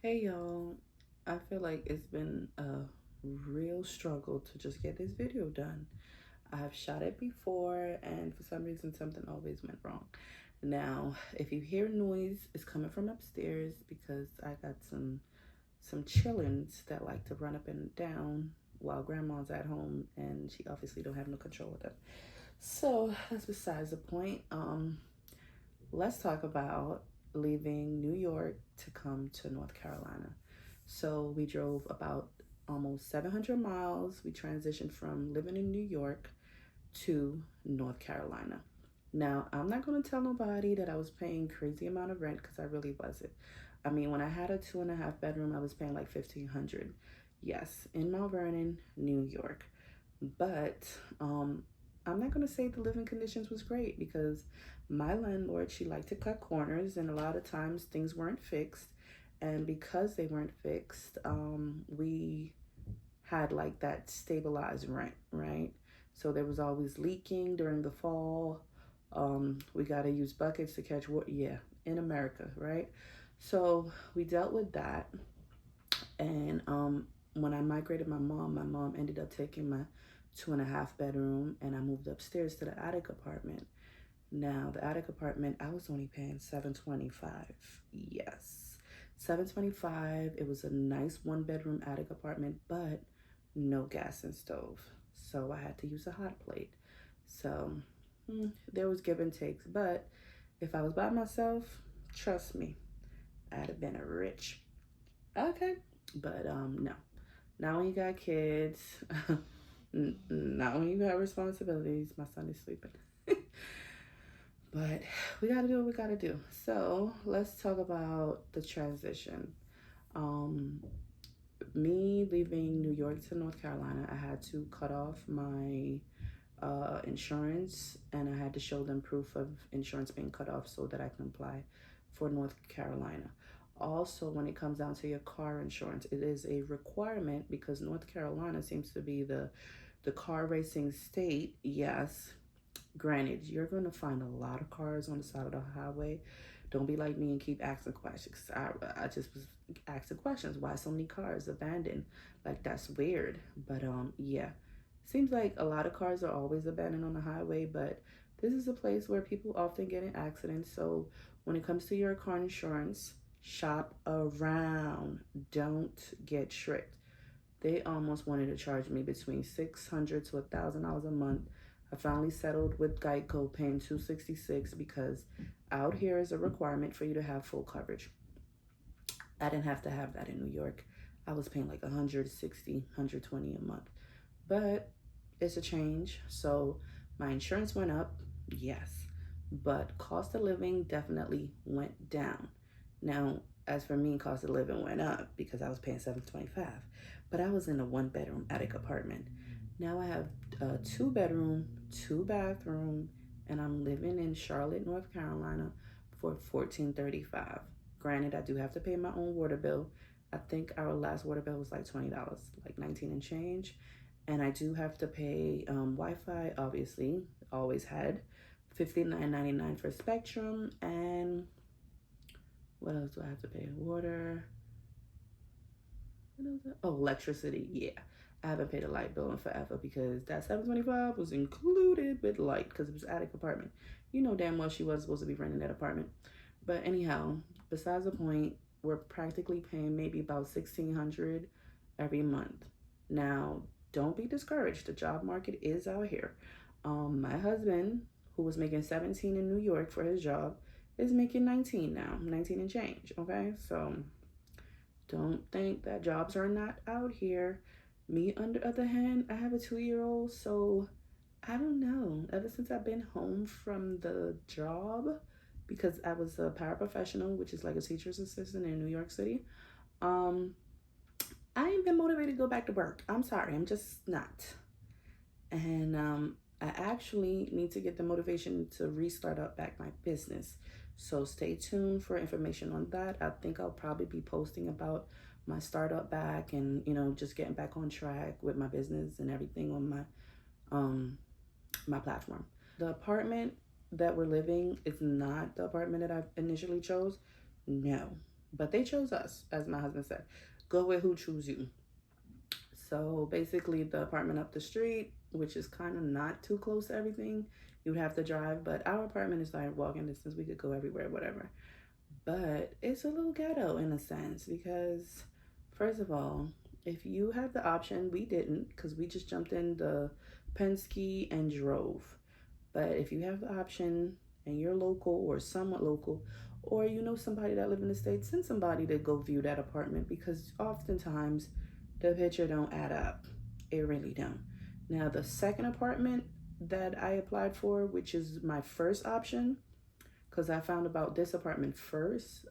Hey y'all, I feel like it's been a real struggle to just get this video done. I've shot it before and for some reason something always went wrong. Now, if you hear noise, it's coming from upstairs because I got some chillins that like to run up and down while grandma's at home and she obviously don't have no control of them. So that's besides the point. Let's talk about leaving New York to come to North Carolina. So we drove about almost 700 miles. We transitioned from living in New York to North Carolina. Now, I'm not going to tell nobody that I was paying crazy amount of rent because I really wasn't. I mean, when I had a 2.5 bedroom, I was paying like 1,500. Yes, in Mount Vernon, New York. But I'm not going to say the living conditions was great because my landlord, she liked to cut corners and a lot of times things weren't fixed. And because they weren't fixed, we had like that stabilized rent, right? So there was always leaking during the fall. We got to use buckets to catch water. Yeah, in America, right? So we dealt with that. And when I migrated my mom ended up taking my 2.5 bedroom and I moved upstairs to the attic apartment. Now the attic apartment, I was only paying 725. Yes. 725. It was a nice 1 bedroom attic apartment, but no gas and stove. So I had to use a hot plate. So there was give and takes. But if I was by myself, trust me, I'd have been a rich. Okay. But no. Not when you got kids. Not when you got responsibilities. My son is sleeping. But we gotta do what we gotta do. So let's talk about the transition. Um, Me leaving New York to North Carolina, I had to cut off my insurance and I had to show them proof of insurance being cut off so that I can apply for North Carolina. Also, when it comes down to your car insurance, it is a requirement because North Carolina seems to be the car racing state. Yes, granted, you're going to find a lot of cars on the side of the highway. Don't be like me and keep asking questions. I just was asking questions. Why so many cars abandoned? Like, that's weird. But yeah, seems like a lot of cars are always abandoned on the highway. But this is a place where people often get in accidents. So when it comes to your car insurance, shop around. Don't get tricked. They almost wanted to charge me between $600 to $1,000 a month. I finally settled with Geico paying $266 because out here is a requirement for you to have full coverage. I didn't have to have that in New York. I was paying like 160, 120 a month. But it's a change. So my insurance went up, yes. But cost of living definitely went down. Now, as for me, cost of living went up because I was paying 725. But I was in a 1 bedroom attic apartment. Now I have a 2 bedroom, 2 bathroom, and I'm living in Charlotte, North Carolina for 1435. Granted, I do have to pay my own water bill. I think our last water bill was like $20, like 19 and change. And I do have to pay Wi-Fi, obviously, always had. $59.99 for Spectrum. And what else do I have to pay? Water. What else? Oh, electricity. Yeah. I haven't paid a light bill in forever because that 725 was included with light because it was attic apartment. You know damn well she was supposed to be renting that apartment. But anyhow, besides the point, we're practically paying maybe about 1,600 every month. Now, don't be discouraged. The job market is out here. My husband, who was making 17 in New York for his job, is making 19 now, 19 and change. Okay, so don't think that jobs are not out here. Me, on the other hand, I have a 2-year-old, so I don't know. Ever since I've been home from the job, because I was a paraprofessional, which is like a teacher's assistant in New York City, um, I ain't been motivated to go back to work. I'm sorry, I'm just not. And I actually need to get the motivation to restart up back my business. So stay tuned for information on that. I think I'll probably be posting about my startup back and just getting back on track with my business and everything on my platform. The apartment that we're living is not the apartment that I initially chose. No, but they chose us, as my husband said. Go with who choose you. So basically, the apartment up the street, which is kind of not too close to everything, you would have to drive. But our apartment is like walking distance. We could go everywhere, whatever. But it's a little ghetto in a sense because, first of all, if you have the option, we didn't because we just jumped in the Penske and drove. But if you have the option and you're local or somewhat local, or you know somebody that live in the States, send somebody to go view that apartment because oftentimes the picture don't add up. It really don't. Now the second apartment that I applied for, which is my first option, because I found about this apartment first.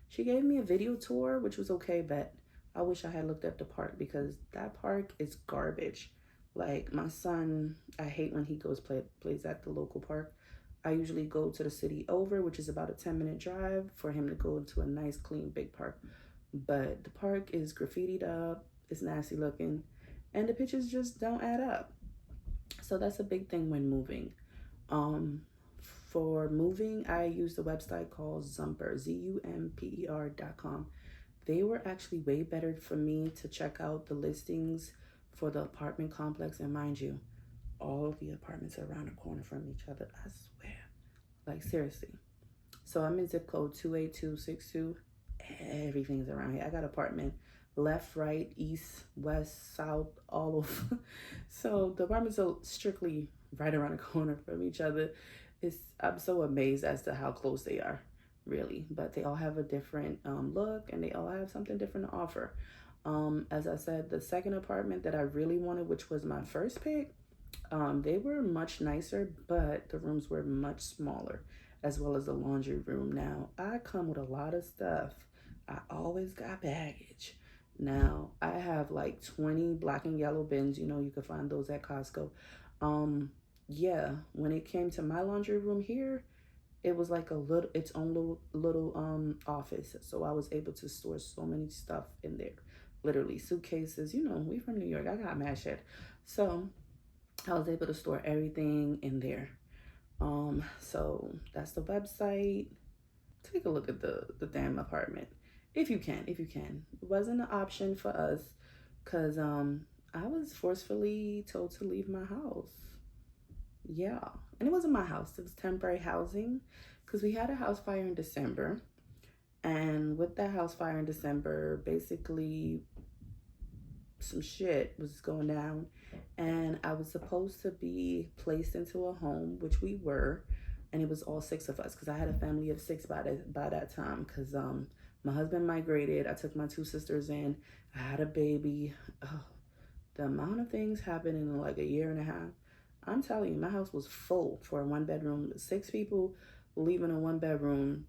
She gave me a video tour, which was okay, but I wish I had looked at the park because that park is garbage. Like my son, I hate when he plays at the local park. I usually go to the city over, which is about a 10-minute drive for him to go into a nice, clean, big park. But the park is graffitied up, it's nasty looking, and the pictures just don't add up. So that's a big thing when moving. For moving, I used a website called Zumper, ZUMPER.com. They were actually way better for me to check out the listings for the apartment complex. And mind you, all of the apartments are around the corner from each other. I swear. Like, seriously. So I'm in zip code 28262. Everything's around here. I got apartment left, right, east, west, south, all over. So the apartments are strictly right around the corner from each other. I'm so amazed as to how close they are, really. But they all have a different look, and they all have something different to offer. As I said, the second apartment that I really wanted, which was my first pick, they were much nicer, but the rooms were much smaller, as well as the laundry room. Now, I come with a lot of stuff. I always got baggage. Now, I have like 20 black and yellow bins. You know, you can find those at Costco. Yeah, when it came to my laundry room here, it was like its own little office. So I was able to store so many stuff in there. Literally suitcases. You know, we from New York. I got mad shit. So I was able to store everything in there. So that's the website. Take a look at the damn apartment. If you can. It wasn't an option for us because I was forcefully told to leave my house. Yeah, and it wasn't my house. It was temporary housing because we had a house fire in December. And with that house fire in December, basically some shit was going down. And I was supposed to be placed into a home, which we were. And it was all 6 of us because I had a family of 6 by that time because my husband migrated. I took my 2 sisters in. I had a baby. Oh, the amount of things happened in like a year and a half. I'm telling you, my house was full for a 1-bedroom. 6 people living in a 1-bedroom.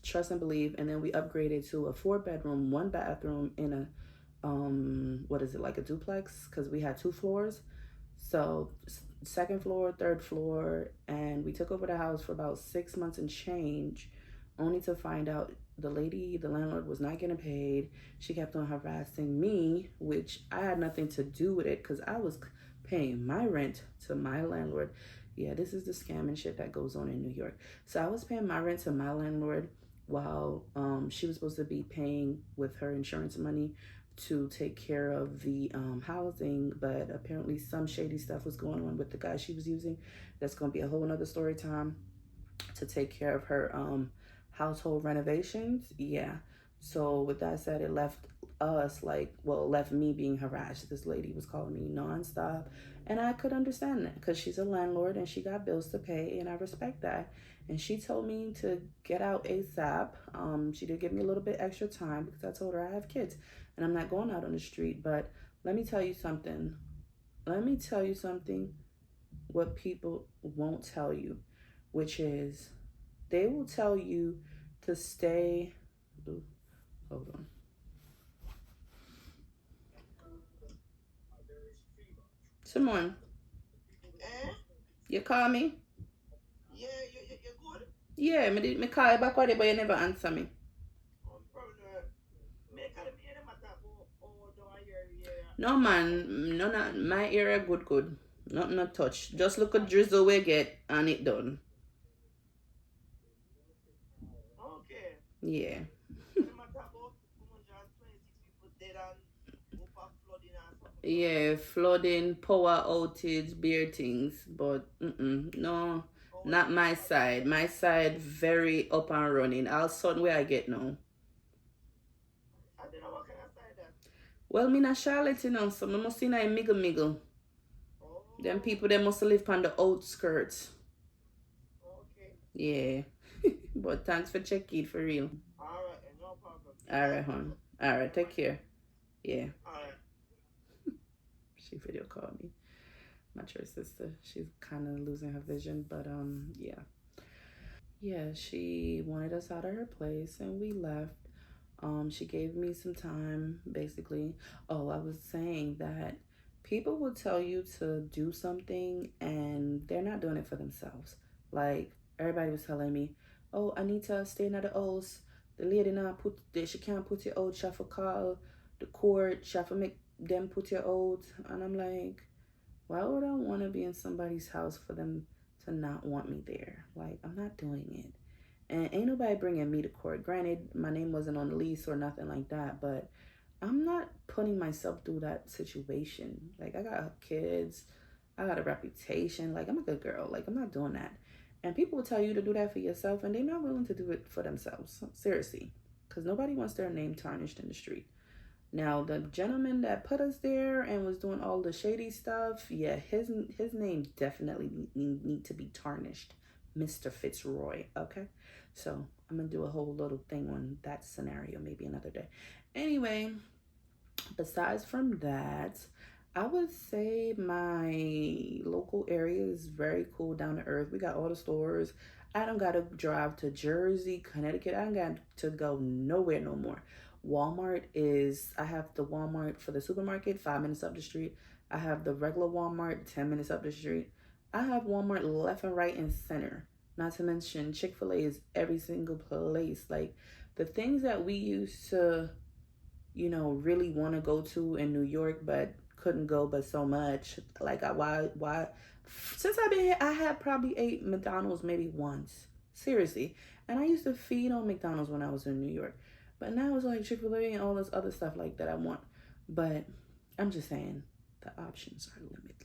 Trust and believe. And then we upgraded to a 4-bedroom, 1-bathroom in a like a duplex, because we had 2 floors. So 2nd floor, 3rd floor, and we took over the house for about 6 months and change, only to find out the landlord was not getting paid. She kept on harassing me, which I had nothing to do with it because I was paying my rent to my landlord. Yeah, this is the scam and shit that goes on in New York. So I was paying my rent to my landlord while she was supposed to be paying with her insurance money to take care of the housing, but apparently some shady stuff was going on with the guy she was using. That's going to be a whole nother story time, to take care of her household renovations. Yeah. So with that said, it left me being harassed. This lady was calling me nonstop, and I could understand that because she's a landlord and she got bills to pay, and I respect that. And she told me to get out ASAP. She did give me a little bit extra time because I told her I have kids and I'm not going out on the street. But let me tell you something. What people won't tell you, which is they will tell you to stay. Ooh, hold on. Simone, you call me? Yeah, you're good. Yeah, me call you back already, but you never answer me. No man, no not my area good. Not touch. Just look at drizzle we get and it done. Okay. Yeah. dead and go for flooding or something. Yeah, flooding, power outage, beer things, but no, Oh, not my side. My side very up and running. All sudden where I get now. I don't know what kind of side that. Well, me na Charlotte, so me must see na miggle miggle. Them Oh, people they must live on the outskirts. okay. Yeah. But thanks for checking for real. All right, no problem. You All have right, a good hon. one. All right, take care. Yeah. All right. She video called me. My church sister. She's kind of losing her vision, but yeah. Yeah, she wanted us out of her place and we left. She gave me some time, basically. Oh, I was saying that people will tell you to do something and they're not doing it for themselves. Like everybody was telling me, oh, I need to stay in the house. The lady not put she can't put you out, she have to call the court, she have to make them put you out. And I'm like, why would I want to be in somebody's house for them to not want me there? Like, I'm not doing it. And ain't nobody bringing me to court. Granted, my name wasn't on the lease or nothing like that, but I'm not putting myself through that situation. Like, I got kids, I got a reputation. Like, I'm a good girl. Like, I'm not doing that. And people will tell you to do that for yourself, and they're not willing to do it for themselves. Seriously. Because nobody wants their name tarnished in the street. Now, the gentleman that put us there and was doing all the shady stuff, yeah, his name definitely need to be tarnished. Mr. Fitzroy, okay? So, I'm going to do a whole little thing on that scenario maybe another day. Anyway, besides from that, I would say my local area is very cool, down to earth. We got all the stores. I don't got to drive to Jersey, Connecticut. I don't got to go nowhere no more. Walmart is, I have the Walmart for the supermarket, 5 minutes up the street. I have the regular Walmart, 10 minutes up the street. I have Walmart left and right and center. Not to mention Chick-fil-A is every single place. Like the things that we used to, really want to go to in New York, but couldn't go, but so much. Like, why? Since I've been here, I had probably ate McDonald's maybe once. Seriously. And I used to feed on McDonald's when I was in New York. But now it's like Chick-fil-A and all this other stuff like that I want. But I'm just saying, the options are limitless.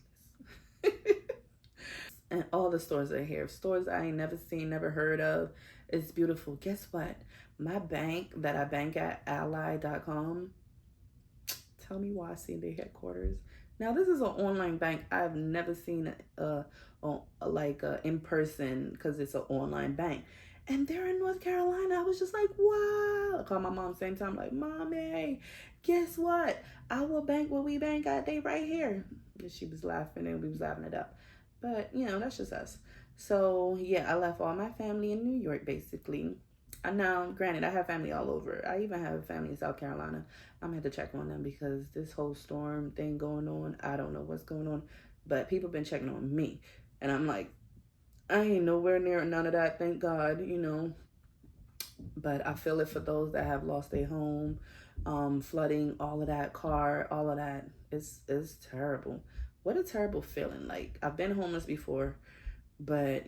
And all the stores are here. Stores I ain't never seen, never heard of. It's beautiful. Guess what? My bank that I bank at, ally.com, tell me why I see their headquarters. Now, this is an online bank. I've never seen in person because it's an online bank. And they're in North Carolina. I was just like, wow. I called my mom same time, like, Mommy, guess what? Our bank where we bank at, they right here. And she was laughing and we was laughing it up. But, that's just us. So, yeah, I left all my family in New York, basically. Now, granted, I have family all over. I even have family in South Carolina. I'm going to have to check on them because this whole storm thing going on, I don't know what's going on. But people been checking on me. And I'm like, I ain't nowhere near none of that, thank God, But I feel it for those that have lost their home, flooding, all of that, car, all of that. It's terrible. What a terrible feeling. Like, I've been homeless before, but,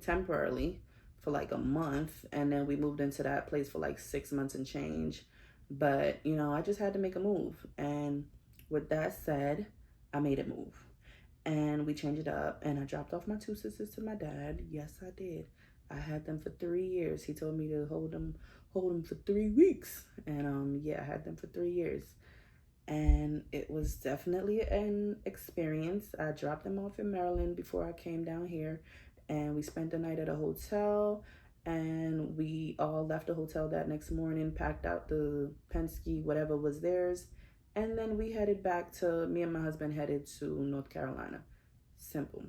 temporarily for like a month. And then we moved into that place for like 6 months and change. But, I just had to make a move. And with that said, I made a move. And we changed it up. And I dropped off my 2 sisters to my dad. Yes, I did. I had them for 3 years. He told me to hold them for 3 weeks. And yeah, I had them for 3 years. And it was definitely an experience. I dropped them off in Maryland before I came down here, and we spent the night at a hotel, and we all left the hotel that next morning, packed out the Penske, whatever was theirs, and then we headed back to, me and my husband headed to North Carolina. Simple,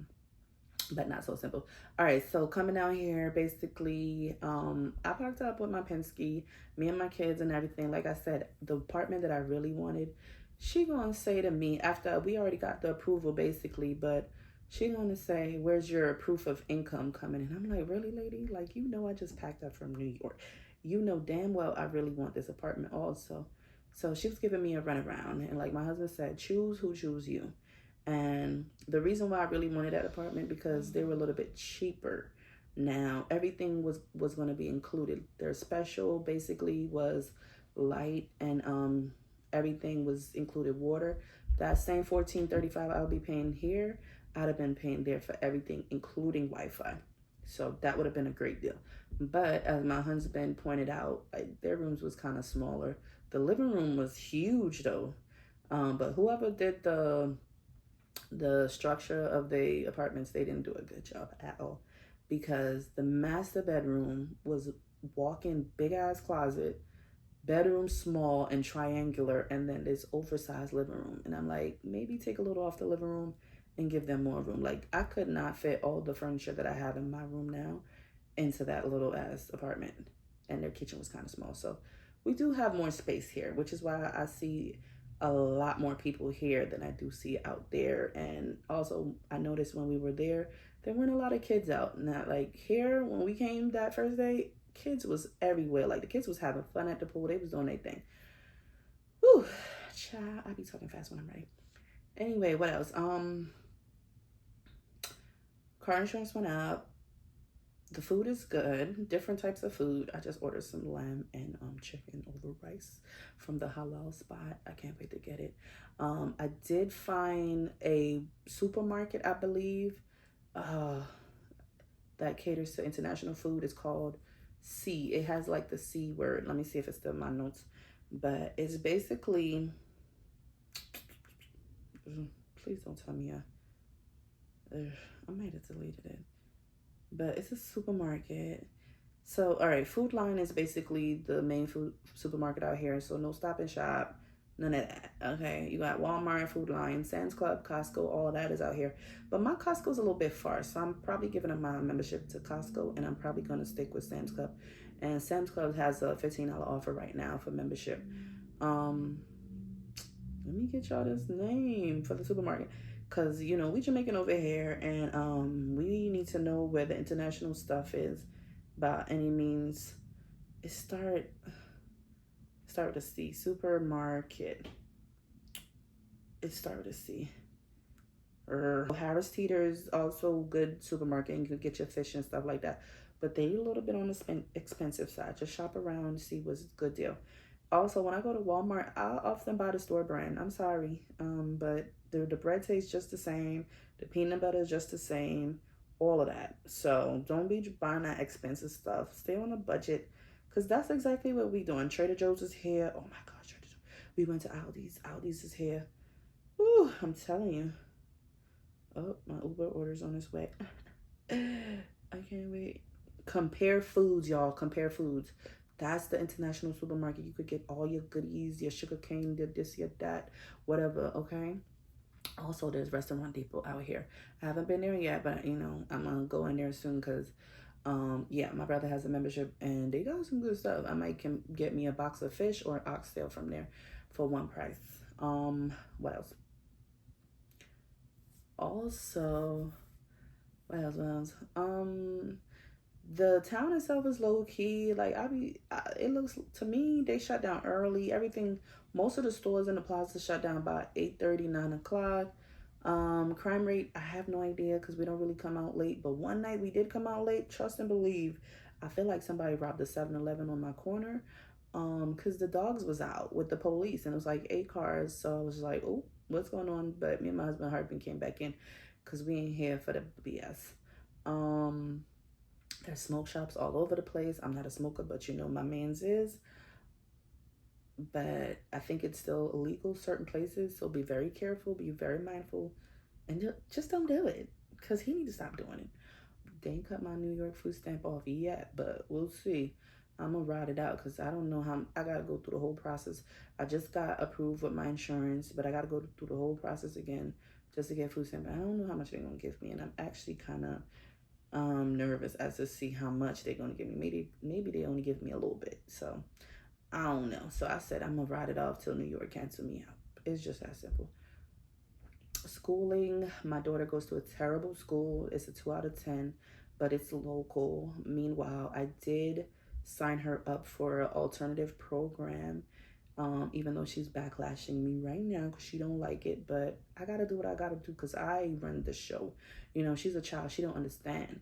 but not so simple. All right, so coming down here, basically, I parked up with my Penske, me and my kids and everything. Like I said, the apartment that I really wanted, she gonna say to me, after we already got the approval basically, but she gonna say, where's your proof of income coming in? I'm like, really, lady? Like, I just packed up from New York. You know damn well I really want this apartment also. So she was giving me a runaround, and like my husband said, choose who choose you. And the reason why I really wanted that apartment, because they were a little bit cheaper. Now, everything was going to be included. Their special basically was light and everything was included water, that same $14.35 I'll be paying here, I'd have been paying there for everything, including Wi-Fi. So that would have been a great deal. But as my husband pointed out, like, their rooms was kind of smaller. The living room was huge though. But whoever did the structure of the apartments, they didn't do a good job at all, because the master bedroom was walk-in big ass closet, bedroom small and triangular, and then this oversized living room. And I'm like, maybe take a little off the living room and give them more room. Like, I could not fit all the furniture that I have in my room now into that little ass apartment, and their kitchen was kind of small. So we do have more space here, which is why I see a lot more people here than I do see out there. And also, I noticed when we were there weren't a lot of kids out. Not like here, when we came that first day, kids was everywhere. Like, the kids was having fun at the pool. They was doing their thing. Whew, child, I be talking fast when I'm ready. Anyway, what else? Car insurance went up. The food is good. Different types of food. I just ordered some lamb and chicken over rice from the halal spot. I can't wait to get it. I did find a supermarket, I believe, that caters to international food. It's called C. It has like the C word. Let me see if it's still in my notes. But it's basically, please don't tell me I might have deleted it. But it's a supermarket. So, all right, Food Line is basically the main food supermarket out here. So no Stop and Shop, none of that. Okay, you got Walmart, Food Line, Sam's Club, Costco, all of that is out here. But my Costco's a little bit far, so I'm probably giving up my membership to Costco, and I'm probably going to stick with Sam's Club. And Sam's Club has a $15 offer right now for membership. Let me get y'all this name for the supermarket. Because, you know, we Jamaican over here, and we need to know where the international stuff is by any means. It start with a C. Supermarket. It start with a C. Harris Teeter's also good supermarket, and you can get your fish and stuff like that. But they a little bit on the expensive side. Just shop around, see what's a good deal. Also, when I go to Walmart, I'll often buy the store brand. I'm sorry, but the bread tastes just the same. The peanut butter is just the same. All of that. So don't be buying that expensive stuff. Stay on a budget, because that's exactly what we doing. Trader Joe's is here. Oh my gosh, Trader Joe's. We went to Aldi's. Aldi's is here. Ooh, I'm telling you. Oh, my Uber order's on its way. I can't wait. Compare Foods, y'all. Compare Foods. That's the international supermarket. You could get all your goodies, your sugar cane, your this, your that, whatever, okay? Also, there's Restaurant Depot out here. I haven't been there yet, but, you know, I'm going to go in there soon because, yeah, my brother has a membership, and they got some good stuff. I might get me a box of fish or an oxtail from there for one price. What else? Also, what else? The town itself is low key. Like, it looks to me they shut down early. Everything, most of the stores in the plaza shut down by 8:30, 9 o'clock. Crime rate, I have no idea because we don't really come out late. But one night we did come out late. Trust and believe. I feel like somebody robbed a 7-Eleven on my corner. Because the dogs was out with the police, and it was like 8 cars. So I was like, oh, what's going on? But me and my husband Harbin came back in because we ain't here for the BS. There's smoke shops all over the place. I'm not a smoker, but you know my man's is. But I think it's still illegal certain places. So be very careful, be very mindful, and just don't do it, because he need to stop doing it. They ain't cut my New York food stamp off yet, but we'll see. I'm gonna ride it out because I don't know how. I gotta go through the whole process. I just got approved with my insurance, but I gotta go through the whole process again just to get food stamp. I don't know how much they're gonna give me, and I'm actually kind of nervous as to see how much they're gonna give me. Maybe they only give me a little bit, so I don't know. So I said I'm gonna ride it off till New York cancel me out. It's just that simple. Schooling, my daughter goes to a terrible school. It's a 2 out of 10, but it's local. Meanwhile, I did sign her up for an alternative program, even though she's backlashing me right now because she don't like it. But I gotta do what I gotta do because I run the show. You know, she's a child. She don't understand.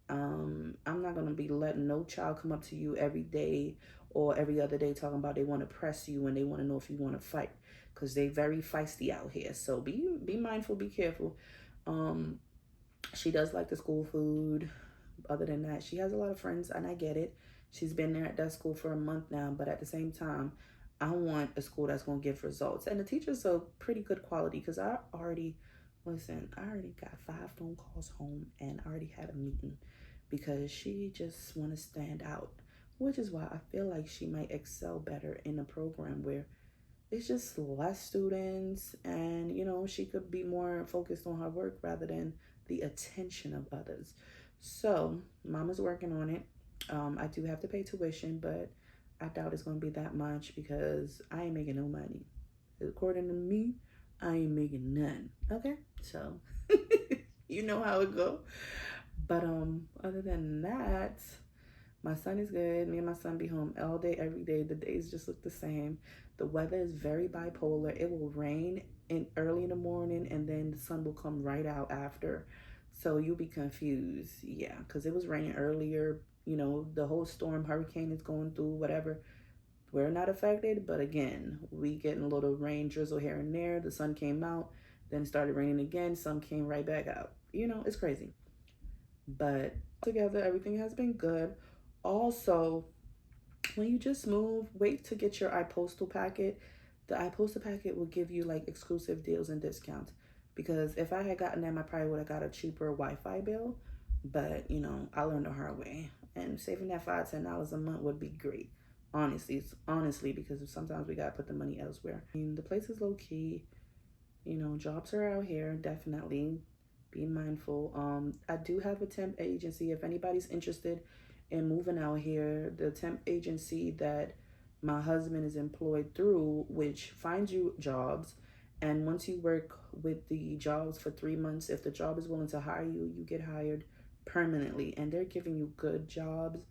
I'm not gonna be letting no child come up to you every day or every other day talking about they want to press you and they want to know if you want to fight, because they very feisty out here. So be mindful, be careful. She does like the school food. Other than that, she has a lot of friends, and I get it. She's been there at that school for a month now, but at the same time, I want a school that's going to give results. And the teachers are pretty good quality, because I already got 5 phone calls home, and I already had a meeting because she just want to stand out, which is why I feel like she might excel better in a program where it's just less students, and she could be more focused on her work rather than the attention of others. So mama's working on it. I do have to pay tuition, but I doubt it's going to be that much because I ain't making no money. According to me, I ain't making none. Okay, so you know how it go. But other than that, my son is good. Me and my son be home all day, every day. The days just look the same. The weather is very bipolar. It will rain early in the morning, and then the sun will come right out after. So you'll be confused. Yeah, because it was raining earlier. The whole storm, hurricane is going through, whatever. We're not affected, but again, we getting a little rain drizzle here and there. The sun came out, then started raining again. Sun came right back out. It's crazy. But together, everything has been good. Also, when you just move, wait to get your iPostal packet. The iPostal packet will give you like exclusive deals and discounts. Because if I had gotten them, I probably would have got a cheaper Wi-Fi bill. But I learned the hard way. And saving that $5-10 a month would be great. Honestly, because sometimes we gotta put the money elsewhere. I mean, the place is low key. Jobs are out here, definitely. Be mindful. I do have a temp agency. If anybody's interested in moving out here, the temp agency that my husband is employed through, which finds you jobs, and once you work with the jobs for 3 months, if the job is willing to hire you, you get hired permanently, and they're giving you good jobs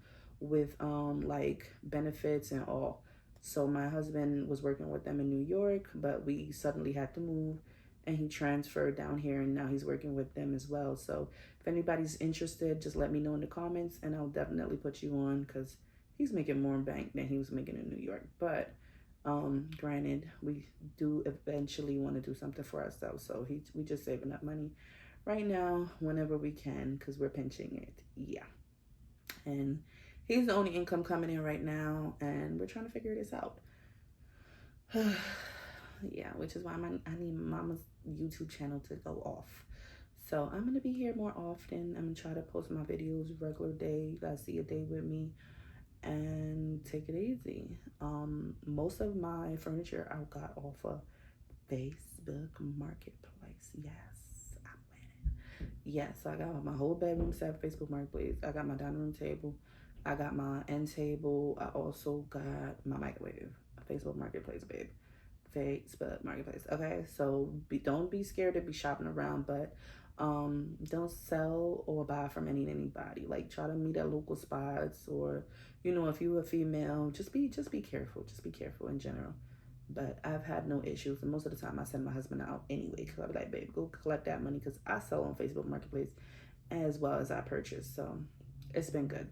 with like benefits and all. So my husband was working with them in New York, but we suddenly had to move, and he transferred down here, and now he's working with them as well. So if anybody's interested, just let me know in the comments, and I'll definitely put you on, because he's making more bank than he was making in New York. But granted, we do eventually want to do something for ourselves, so we just saving up money right now whenever we can, because we're pinching it. Yeah. And he's the only income coming in right now, and we're trying to figure this out. Yeah, which is why I need mama's YouTube channel to go off. So I'm going to be here more often. I'm going to try to post my videos regular day. You guys see a day with me and take it easy. Most of my furniture I got off of Facebook Marketplace. Yes, I'm winning. Yes, I got my whole bedroom set Facebook Marketplace. I got my dining room table. I got my end table. I also got my microwave. Facebook Marketplace, babe. Facebook Marketplace. Okay, so don't be scared to be shopping around, but don't sell or buy from anybody. Like, try to meet at local spots, or if you're a female, just be careful. Just be careful in general. But I've had no issues, and most of the time I send my husband out anyway, because I'll be like, babe, go collect that money, because I sell on Facebook Marketplace as well as I purchase. So it's been good.